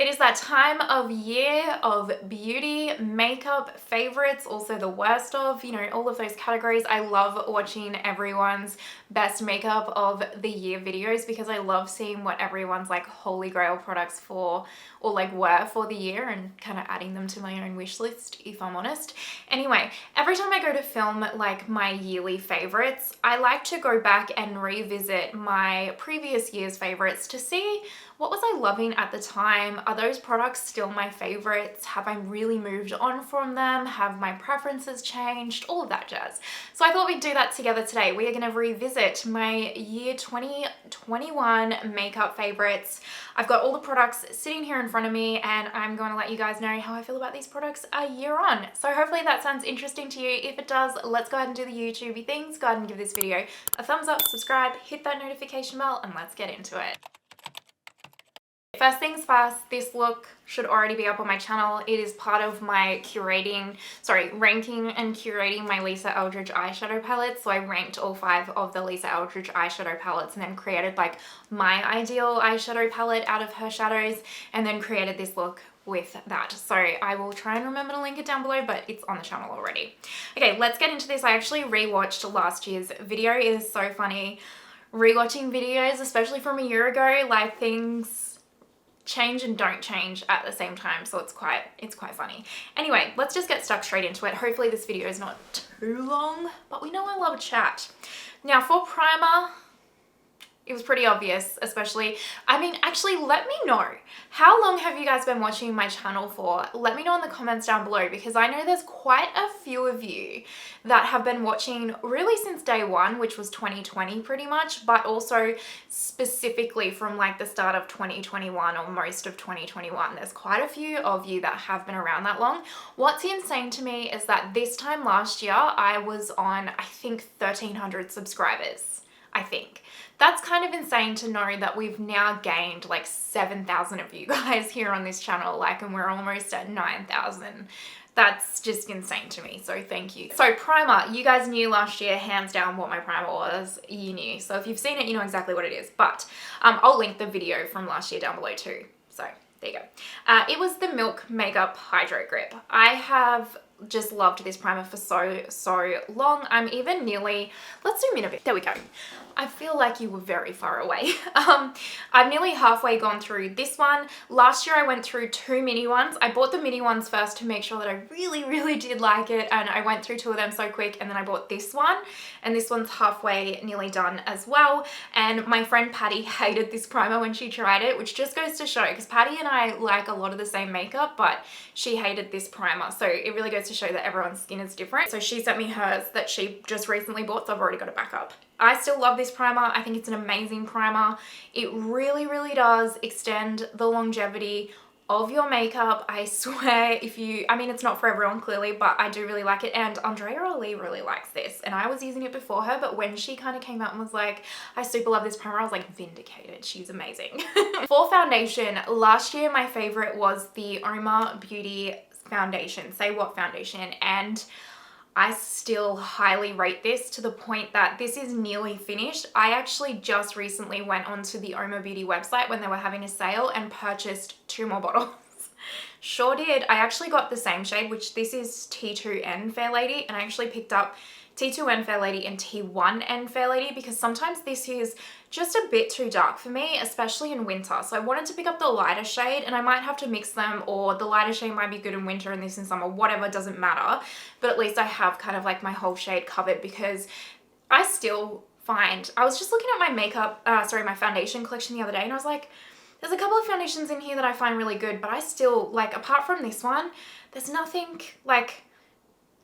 It is that time of year of beauty, makeup, favorites, also the worst of, you know, all of those categories. I love watching everyone's best makeup of the year videos because I love seeing what everyone's like holy grail products for, or like were for the year, and kind of adding them to my own wish list, if I'm honest. Anyway, every time I go to film like my yearly favorites, I like to go back and revisit my previous year's favorites to see what was I loving at the time. Are those products still my favorites? Have I really moved on from them? Have my preferences changed? All of that jazz. So I thought we'd do that together today. We are going to revisit my year 2021 makeup favorites. I've got all the products sitting here in front of me, and I'm going to let you guys know how I feel about these products a year on. So hopefully that sounds interesting to you. If it does, let's go ahead and do the YouTubey things. Go ahead and give this video a thumbs up, subscribe, hit that notification bell, and let's get into it. First things first, this look should already be up on my channel. It is part of my ranking and curating my Lisa Eldridge eyeshadow palettes. So I ranked all 5 of the Lisa Eldridge eyeshadow palettes and then created like my ideal eyeshadow palette out of her shadows, and then created this look with that. So I will try and remember to link it down below, but it's on the channel already. Okay, let's get into this. I actually rewatched last year's video. It is so funny rewatching videos, especially from a year ago. Like, things change and don't change at the same time, so it's quite funny. Anyway, let's just get stuck straight into it. Hopefully this video is not too long, but we know I love a chat. Now for primer, it was pretty obvious, especially, I mean, actually, let me know, how long have you guys been watching my channel for? Let me know in the comments down below, because I know there's quite a few of you that have been watching really since day one, which was 2020 pretty much, but also specifically from like the start of 2021 or most of 2021. There's quite a few of you that have been around that long. What's insane to me is that this time last year, I was on, I think, 1,300 subscribers, I think. That's kind of insane to know that we've now gained like 7,000 of you guys here on this channel, like, and we're almost at 9,000. That's just insane to me, so thank you. So primer, you guys knew last year, hands down, what my primer was. You knew. So if you've seen it, you know exactly what it is. But I'll link the video from last year down below too. So there you go. It was the Milk Makeup Hydro Grip. I have just loved this primer for so long. I'm even nearly, let's zoom in a bit. There we go. I feel like you were very far away. I'm nearly halfway gone through this one. Last year I went through 2 mini ones. I bought the mini ones first to make sure that I really did like it, and I went through 2 of them so quick, and then I bought this one, and this one's halfway nearly done as well. And my friend Patty hated this primer when she tried it, which just goes to show, because Patty and I like a lot of the same makeup, but she hated this primer, so it really goes to show that everyone's skin is different. So she sent me hers that she just recently bought, so I've already got it back up. I still love this primer. I think it's an amazing primer. It really does extend the longevity of your makeup. I swear, I mean, it's not for everyone clearly, but I do really like it. And Andrea Ali really likes this, and I was using it before her, but when she kind of came out and was like, I super love this primer, I was like, vindicated. She's amazing. For foundation, last year my favorite was the Uoma Beauty foundation, Say What foundation, and I still highly rate this to the point that this is nearly finished. I actually just recently went onto the Uoma Beauty website when they were having a sale and purchased 2 more bottles. Sure did. I actually got the same shade, which this is T2N Fair Lady, and I actually picked up T2N Fair Lady and T1N Fair Lady because sometimes this is just a bit too dark for me, especially in winter. So I wanted to pick up the lighter shade, and I might have to mix them, or the lighter shade might be good in winter and this in summer, whatever, doesn't matter. But at least I have kind of like my whole shade covered, because I still find, I was just looking at my my foundation collection the other day, and I was like, there's a couple of foundations in here that I find really good, but I still, like, apart from this one, there's nothing like,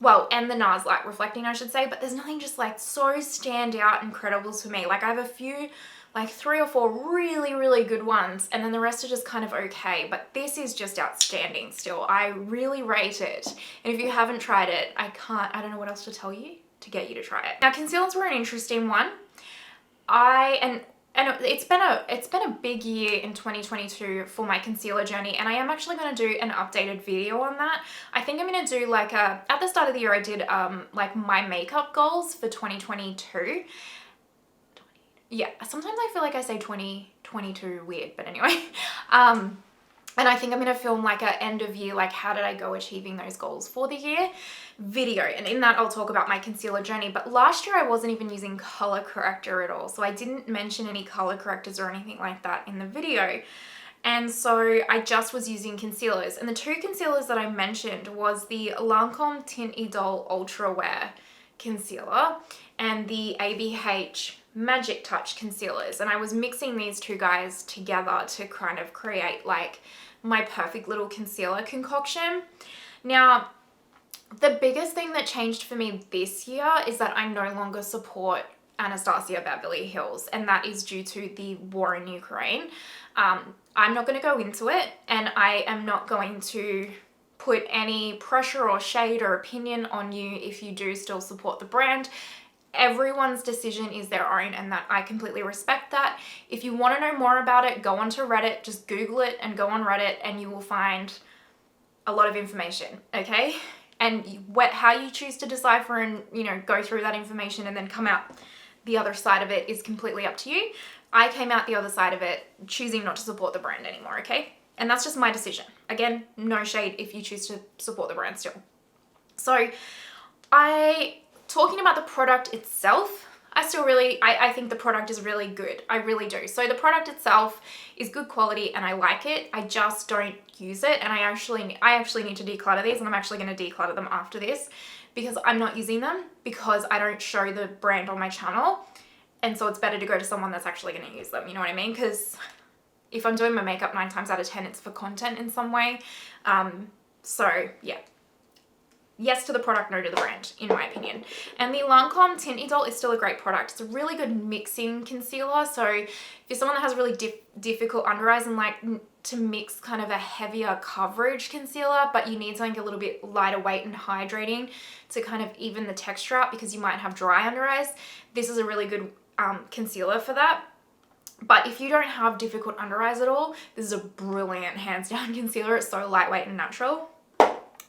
well, and the NARS Light Reflecting, I should say, but there's nothing just like so stand out incredibles for me. Like, I have a few, like 3 or 4 really good ones, and then the rest are just kind of okay, but this is just outstanding still. I really rate it, and if you haven't tried it, I don't know what else to tell you to get you to try it. Now, concealers were an interesting one. And it's been a big year in 2022 for my concealer journey, and I am actually going to do an updated video on that. I think I'm going to do like at the start of the year I did like my makeup goals for 2022. Yeah, sometimes I feel like I say 2022 weird, but anyway. And I think I'm going to film like a end of year, like how did I go achieving those goals for the year video. And in that I'll talk about my concealer journey. But last year I wasn't even using color corrector at all. So I didn't mention any color correctors or anything like that in the video. And so I just was using concealers. And the two concealers that I mentioned was the Lancome Teint Edole Ultra Wear concealer and the ABH Magic Touch concealers. And I was mixing these two guys together to kind of create like my perfect little concealer concoction. Now, the biggest thing that changed for me this year is that I no longer support Anastasia Beverly Hills, and that is due to the war in Ukraine. I'm not going to go into it, and I am not going to put any pressure or shade or opinion on you if you do still support the brand. Everyone's decision is their own, and that I completely respect that. If you want to know more about it, go onto Reddit, just Google it and go on Reddit and you will find a lot of information, okay? And how you choose to decipher and, you know, go through that information and then come out the other side of it is completely up to you. I came out the other side of it choosing not to support the brand anymore, okay? And that's just my decision. Again, no shade if you choose to support the brand still. So talking about the product itself, I think the product is really good. I really do. So the product itself is good quality and I like it. I just don't use it, and I actually need to declutter these, and I'm actually going to declutter them after this because I'm not using them because I don't show the brand on my channel. And so it's better to go to someone that's actually going to use them. You know what I mean? Because if I'm doing my makeup 9 times out of 10, it's for content in some way. So yeah. Yes to the product, no to the brand, in my opinion. And the Lancome Teint Idole is still a great product. It's a really good mixing concealer. So if you're someone that has really difficult under eyes and like to mix kind of a heavier coverage concealer, but you need something a little bit lighter weight and hydrating to kind of even the texture out because you might have dry under eyes, this is a really good concealer for that. But if you don't have difficult under eyes at all, this is a brilliant hands down concealer. It's so lightweight and natural.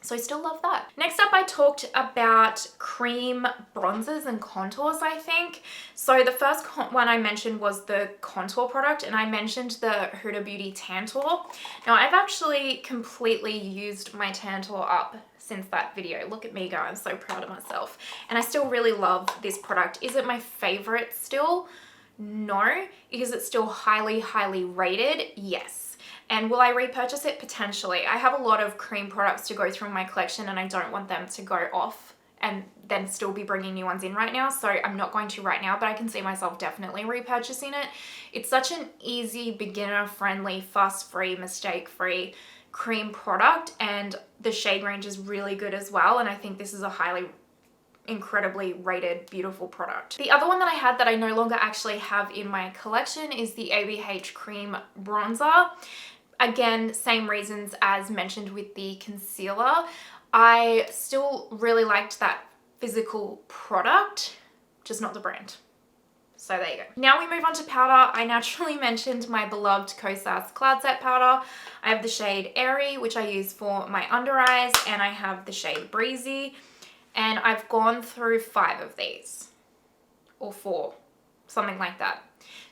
So I still love that. Next up, I talked about cream bronzers and contours, I think. So the first one I mentioned was the contour product, and I mentioned the Huda Beauty Tantour. Now, I've actually completely used my Tantour up since that video. Look at me go, I'm so proud of myself. And I still really love this product. Is it my favorite still? No. Is it still highly, highly rated? Yes. And will I repurchase it? Potentially. I have a lot of cream products to go through in my collection and I don't want them to go off and then still be bringing new ones in right now. So I'm not going to right now, but I can see myself definitely repurchasing it. It's such an easy, beginner-friendly, fuss-free, mistake-free cream product, and the shade range is really good as well. And I think this is a incredibly rated, beautiful product. The other one that I had that I no longer actually have in my collection is the ABH Cream Bronzer. Again, same reasons as mentioned with the concealer. I still really liked that physical product, just not the brand. So there you go. Now we move on to powder. I naturally mentioned my beloved Kosas Cloud Set powder. I have the shade Airy, which I use for my under eyes, and I have the shade Breezy. And I've gone through 5 of these, or 4, something like that.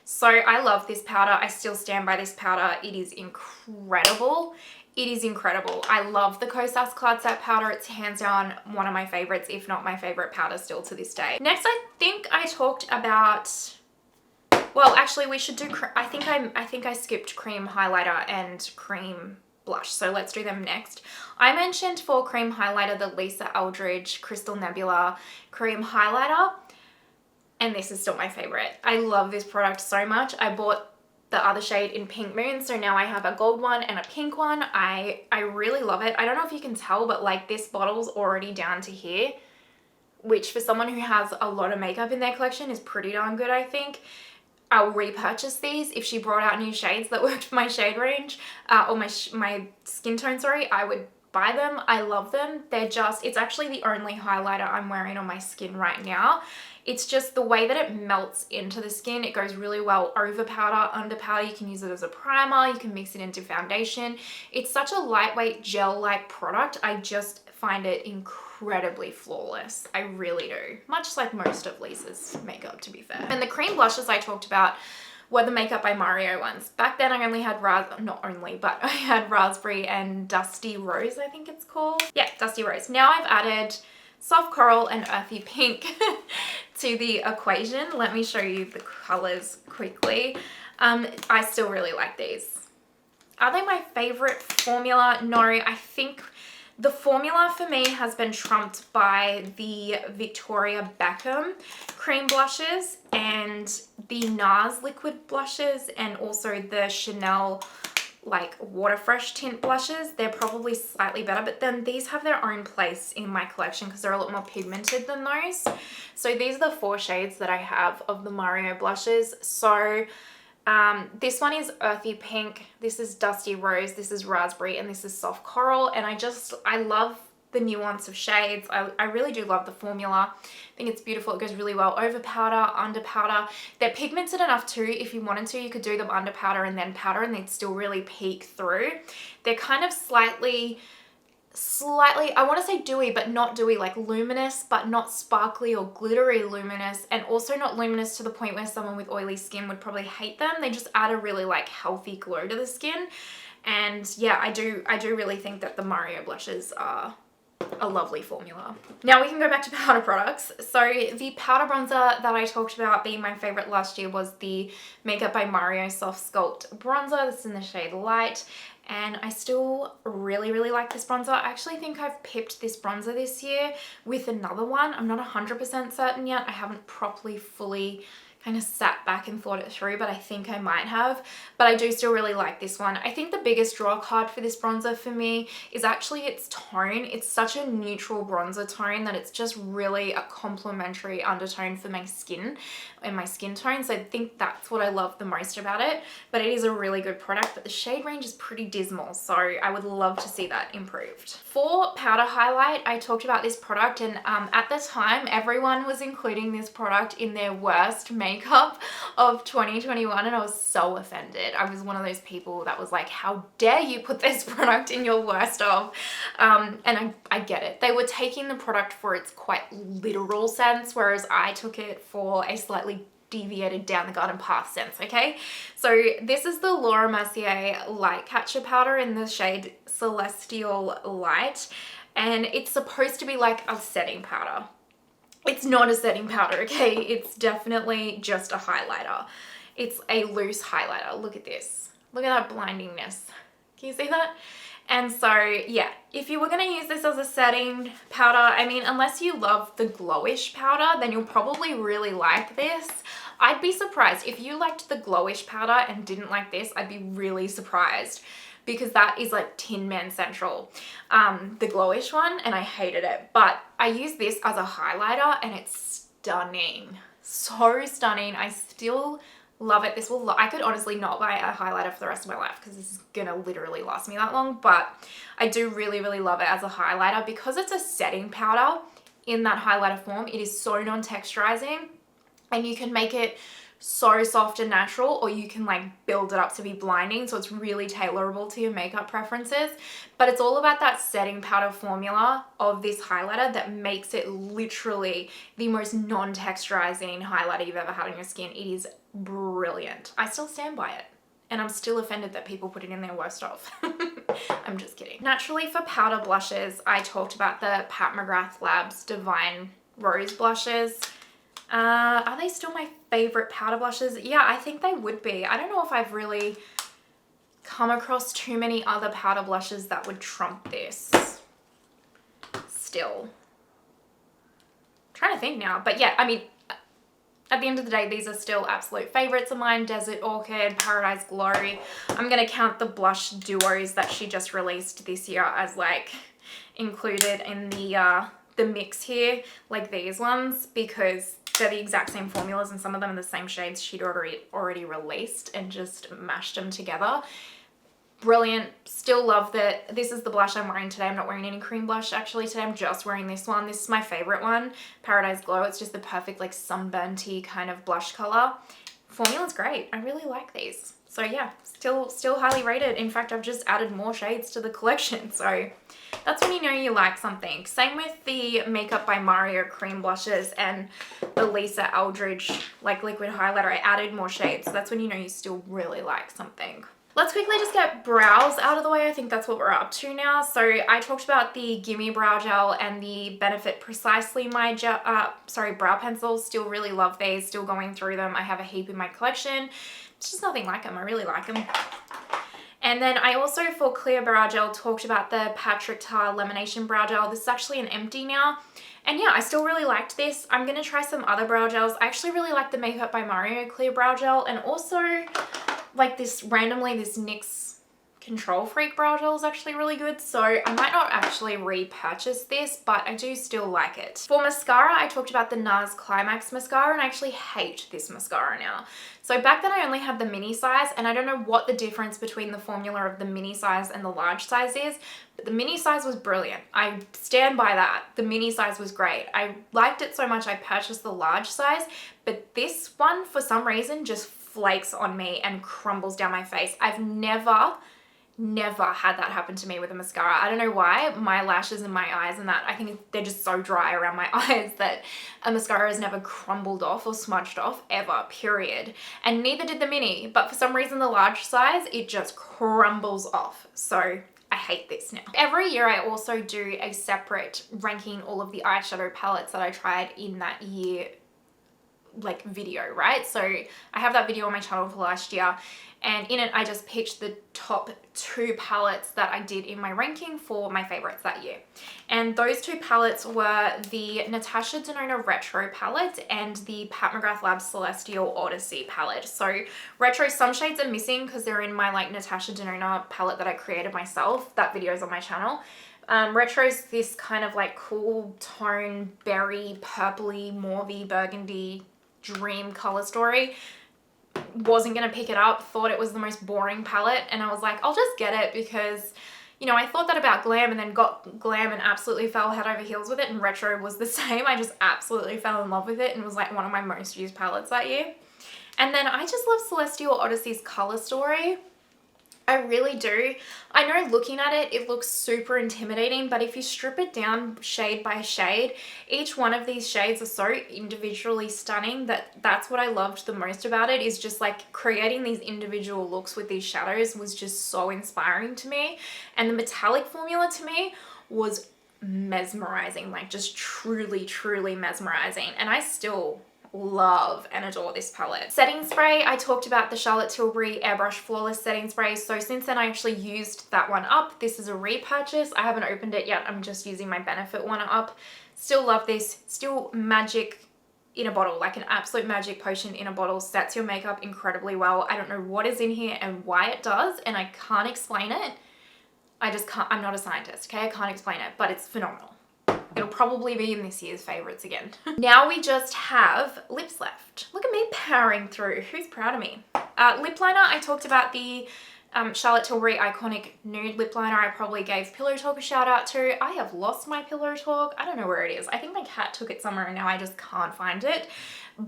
So I love this powder. I still stand by this powder. It is incredible. It is incredible. I love the Kosas Cloud Set powder. It's hands down one of my favorites, if not my favorite powder still to this day. Next, I think I talked about, well, actually we should do, I think I skipped cream highlighter and cream blush, so let's do them next. I mentioned for cream highlighter the Lisa Eldridge Crystal Nebula cream highlighter, and this is still my favorite. I love this product so much. I bought the other shade in Pink Moon, so now I have a gold one and a pink one. I really love it. I don't know if you can tell, but like this bottle's already down to here, which for someone who has a lot of makeup in their collection is pretty darn good, I think. I'll repurchase these if she brought out new shades that worked for my shade range, or my skin tone, sorry. I would buy them. I love them. It's actually the only highlighter I'm wearing on my skin right now. It's just the way that it melts into the skin. It goes really well over powder, under powder. You can use it as a primer. You can mix it into foundation. It's such a lightweight gel-like product. I just find it incredibly flawless. I really do. Much like most of Lisa's makeup, to be fair. And the cream blushes I talked about were the Makeup by Mario ones. Back then I only had not only, but I had Raspberry and Dusty Rose, I think it's called. Yeah, Dusty Rose. Now I've added Soft Coral and Earthy Pink to the equation. Let me show you the colors quickly. I still really like these. Are they my favorite formula? No, I think the formula for me has been trumped by the Victoria Beckham cream blushes and the NARS liquid blushes, and also the Chanel like water fresh tint blushes. They're probably slightly better, but then these have their own place in my collection because they're a lot more pigmented than those. So these are the 4 shades that I have of the Mario blushes. So this one is Earthy Pink, this is Dusty Rose, this is Raspberry, and this is Soft Coral. And I love the nuance of shades. I really do love the formula. I think it's beautiful. It goes really well over powder, under powder. They're pigmented enough too. If you wanted to, you could do them under powder and then powder, and they'd still really peek through. They're kind of slightly, I want to say dewy, but not dewy, like luminous, but not sparkly or glittery luminous, and also not luminous to the point where someone with oily skin would probably hate them. They just add a really like healthy glow to the skin. And yeah, I do really think that the Mario blushes are a lovely formula. Now we can go back to powder products. So the powder bronzer that I talked about being my favorite last year was the Makeup by Mario Soft Sculpt bronzer. This is in the shade Light, and I still really like this bronzer. I actually think I've pipped this bronzer this year with another one. I'm not 100% certain yet. I haven't properly fully kind of sat back and thought it through, but I think I might have. But I do still really like this one. I think the biggest draw card for this bronzer for me is actually its tone. It's such a neutral bronzer tone that it's just really a complementary undertone for my skin and my skin tone. So I think that's what I love the most about it. But it is a really good product, but the shade range is pretty dismal. So I would love to see that improved. For powder highlight, I talked about this product, and at the time, everyone was including this product in their worst makeup of 2021, and I was so offended. I was one of those people that was like, how dare you put this product in your worst of? And I get it. They were taking the product for its quite literal sense, whereas I took it for a slightly deviated down the garden path sense, okay? So this is the Laura Mercier Light Catcher powder in the shade Celestial Light, and it's supposed to be like a setting powder. It's not a setting powder, okay? It's definitely just a highlighter. It's a loose highlighter. Look at this. Look at that blindingness. Can you see that? And so, yeah, if you were going to use this as a setting powder, I mean, unless you love the glowish powder, then you'll probably really like this. I'd be surprised. If you liked the glowish powder and didn't like this, I'd be really surprised, because that is like Tin Man Central, the glowish one, and I hated it. But I use this as a highlighter and it's stunning. So stunning. I still love it. I could honestly not buy a highlighter for the rest of my life because this is gonna literally last me that long, but I do really love it as a highlighter because it's a setting powder in that highlighter form. It is so non-texturizing, and you can make it so soft and natural, or you can like build it up to be blinding, so it's really tailorable to your makeup preferences. But it's all about that setting powder formula of this highlighter that makes it literally the most non-texturizing highlighter you've ever had on your skin. It is brilliant. I still stand by it, and I'm still offended that people put it in their worst of. I'm just kidding. Naturally, for powder blushes, I talked about the Pat McGrath Labs Divine Rose blushes. Are they still my favorite powder blushes? Yeah, I think they would be. I don't know if I've really come across too many other powder blushes that would trump this still. I'm trying to think now, but yeah, I mean, at the end of the day, these are still absolute favorites of mine. Desert Orchid, Paradise Glow. I'm going to count the blush duos that she just released this year as like included in the mix here, like these ones, because they're the exact same formulas and some of them are the same shades she'd already released and just mashed them together. Brilliant. Still love that. This is the blush I'm wearing today. I'm not wearing any cream blush actually today. I'm just wearing this one. This is my favorite one, Paradise Glow. It's just the perfect like sunburnty kind of blush color. Formula's great. I really like these. So yeah, still highly rated. In fact, I've just added more shades to the collection. So that's when you know you like something. Same with the Makeup by Mario cream blushes and the Lisa Eldridge like liquid highlighter. I added more shades. So that's when you know you still really like something. Let's quickly just get brows out of the way. I think that's what we're up to now. So I talked about the Gimme Brow Gel and the Benefit Precisely My gel, brow pencils. Still really love these. Still going through them. I have a heap in my collection. It's just nothing like them. I really like them. And then I also, for clear brow gel, talked about the Patrick Ta Lamination Brow Gel. This is actually an empty now. And yeah, I still really liked this. I'm going to try some other brow gels. I actually really like the Makeup by Mario Clear Brow Gel. And also, like this NYX Control Freak Brow Gel is actually really good. So I might not actually repurchase this, but I do still like it. For mascara, I talked about the NARS Climax Mascara, and I actually hate this mascara now. So back then I only had the mini size, and I don't know what the difference between the formula of the mini size and the large size is, but the mini size was brilliant. I stand by that. The mini size was great. I liked it so much I purchased the large size, but this one for some reason just flakes on me and crumbles down my face. I've never had that happen to me with a mascara. I don't know why. My lashes and my eyes and that, I think they're just so dry around my eyes that a mascara has never crumbled off or smudged off ever, period. And neither did the mini, but for some reason the large size, it just crumbles off. So I hate this now. Every year I also do a separate ranking all of the eyeshadow palettes that I tried in that year like video, right? So I have that video on my channel for last year, and in it I just picked the top 2 palettes that I did in my ranking for my favorites that year. And those 2 palettes were the Natasha Denona Retro palette and the Pat McGrath Labs Celestial Odyssey palette. So retro, some shades are missing because they're in my like Natasha Denona palette that I created myself. That video is on my channel. Retro's this kind of like cool tone, berry, purpley, mauvey, burgundy dream color story. Wasn't gonna pick it up, thought it was the most boring palette, and I was like, I'll just get it because, you know, I thought that about Glam and then got Glam and absolutely fell head over heels with it, and Retro was the same. I just absolutely fell in love with it and was like one of my most used palettes that year. And then I just love Celestial Odyssey's color story. I really do. I know looking at it, it looks super intimidating, but if you strip it down shade by shade, each one of these shades are so individually stunning that's what I loved the most about it, is just like creating these individual looks with these shadows was just so inspiring to me. And the metallic formula to me was mesmerizing, like just truly, truly mesmerizing. And I still love and adore this palette. Setting spray, I talked about the Charlotte Tilbury Airbrush Flawless Setting Spray. So since then I actually used that one up. This is a repurchase. I haven't opened it yet. I'm just using my Benefit one up. Still love this. Still magic in a bottle, like an absolute magic potion in a bottle. Sets your makeup incredibly well. I don't know what is in here and why it does, and I can't explain it. I just can't. I'm not a scientist, okay? I can't explain it, but it's phenomenal. It'll probably be in this year's favorites again. Now we just have lips left. Look at me powering through. Who's proud of me? Lip liner, I talked about the Charlotte Tilbury Iconic Nude Lip Liner. I probably gave Pillow Talk a shout out to. I have lost my Pillow Talk. I don't know where it is. I think my cat took it somewhere and now I just can't find it.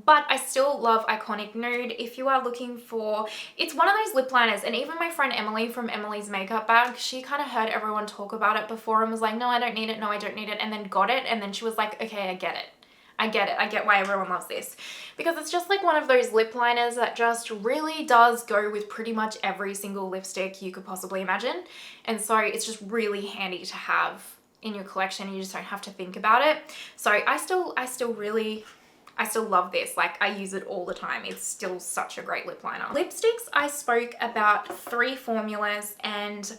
But I still love Iconic Nude. If you are looking for, it's one of those lip liners, and even my friend Emily from Emily's Makeup Bag, she kind of heard everyone talk about it before and was like, no, I don't need it, no, I don't need it, and then got it, and then she was like, okay, I get it. I get it. I get why everyone loves this. Because it's just like one of those lip liners that just really does go with pretty much every single lipstick you could possibly imagine. And so it's just really handy to have in your collection. You just don't have to think about it. So I still love this. Like, I use it all the time. It's still such a great lip liner. Lipsticks, I spoke about 3 formulas, and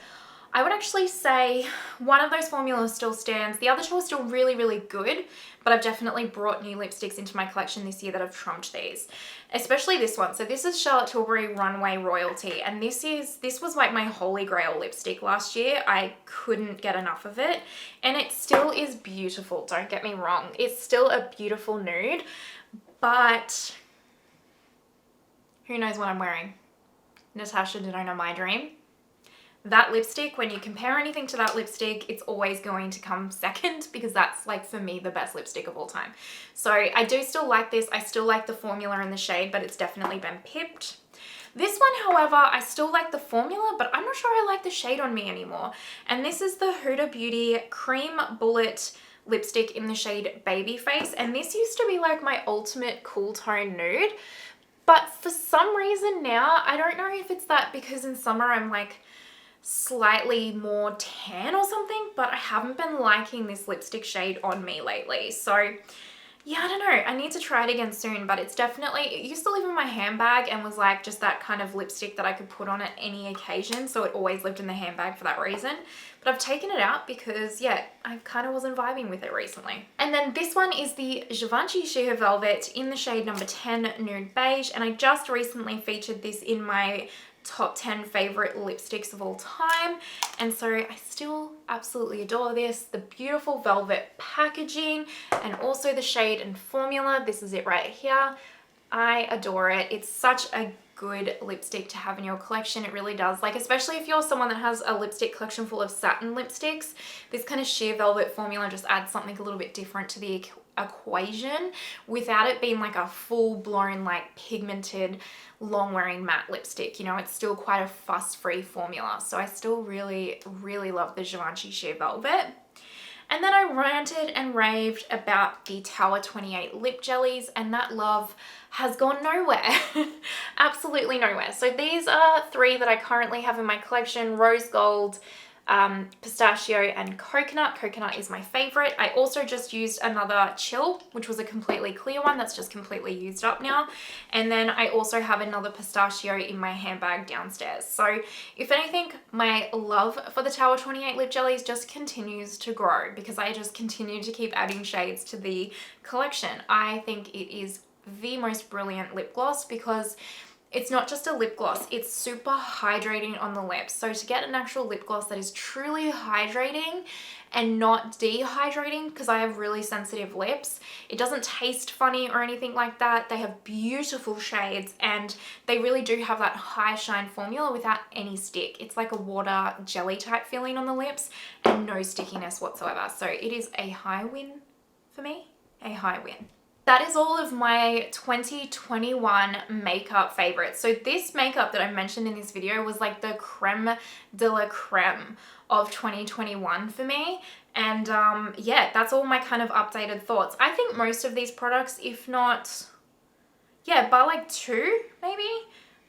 I would actually say one of those formulas still stands. The other 2 are still really, really good, but I've definitely brought new lipsticks into my collection this year that have trumped these, especially this one. So this is Charlotte Tilbury Runway Royalty, and this was like my holy grail lipstick last year. I couldn't get enough of it, and it still is beautiful. Don't get me wrong. It's still a beautiful nude, but who knows what I'm wearing? Natasha Denona My Dream. That lipstick, when you compare anything to that lipstick, it's always going to come second, because that's, like, for me, the best lipstick of all time. So I do still like this. I still like the formula and the shade, but it's definitely been pipped. This one, however, I still like the formula, but I'm not sure I like the shade on me anymore. And this is the Huda Beauty Cream Bullet lipstick in the shade Baby Face. And this used to be like my ultimate cool tone nude. But for some reason now, I don't know if it's that because in summer I'm like slightly more tan or something, but I haven't been liking this lipstick shade on me lately. So yeah, I don't know. I need to try it again soon, but it's definitely, it used to live in my handbag and was like just that kind of lipstick that I could put on at any occasion. So it always lived in the handbag for that reason. But I've taken it out because, yeah, I kind of wasn't vibing with it recently. And then this one is the Givenchy Sheer Velvet in the shade number 10 Nude Beige. And I just recently featured this in my top 10 favorite lipsticks of all time, and so I still absolutely adore this. The beautiful velvet packaging and also the shade and formula. This is it right here. I adore it. It's such a good lipstick to have in your collection. It really does. Like, especially if you're someone that has a lipstick collection full of satin lipsticks, this kind of sheer velvet formula just adds something a little bit different to the equation without it being like a full-blown like pigmented long-wearing matte lipstick. You know, it's still quite a fuss-free formula. So I still really love the Givenchy Sheer Velvet. And then I ranted and raved about the Tower 28 lip jellies, and that love has gone nowhere. Absolutely nowhere. So these are three that I currently have in my collection: Rose Gold, pistachio, and coconut. Coconut is my favorite. I also just used another Chill, which was a completely clear one that's just completely used up now. And then I also have another pistachio in my handbag downstairs. So if anything, my love for the Tower 28 lip jellies just continues to grow because I just continue to keep adding shades to the collection. I think it is the most brilliant lip gloss because it's not just a lip gloss, it's super hydrating on the lips. So to get an actual lip gloss that is truly hydrating and not dehydrating, because I have really sensitive lips, it doesn't taste funny or anything like that. They have beautiful shades and they really do have that high shine formula without any stick. It's like a water jelly type feeling on the lips and no stickiness whatsoever. So it is a high win for me, a high win. That is all of my 2021 makeup favorites. So this makeup that I mentioned in this video was like the creme de la creme of 2021 for me. And yeah, that's all my kind of updated thoughts. I think most of these products, if not, yeah, by like two maybe,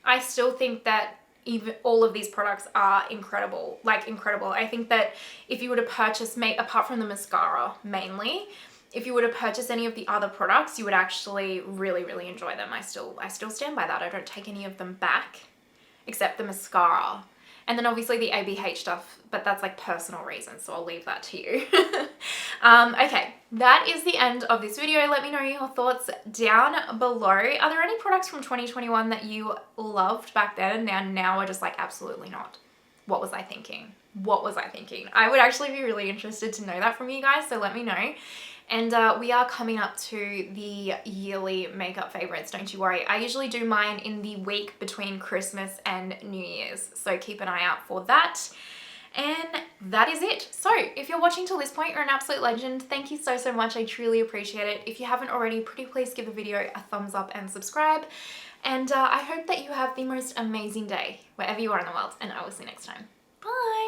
I still think that even all of these products are incredible, like incredible. I think that if you were to purchase, apart from the mascara mainly, if you were to purchase any of the other products, you would actually really enjoy them. I still stand by that. I don't take any of them back, except the mascara. And then obviously the ABH stuff, but that's like personal reasons, so I'll leave that to you. Okay, that is the end of this video. Let me know your thoughts down below. Are there any products from 2021 that you loved back then and now are just like absolutely not? What was I thinking? What was I thinking? I would actually be really interested to know that from you guys, so let me know. And we are coming up to the yearly makeup favorites, don't you worry. I usually do mine in the week between Christmas and New Year's, so keep an eye out for that. And that is it. So if you're watching till this point, you're an absolute legend. Thank you so much. I truly appreciate it. If you haven't already, pretty please give the video a thumbs up and subscribe. And I hope that you have the most amazing day wherever you are in the world, and I will see you next time. Bye.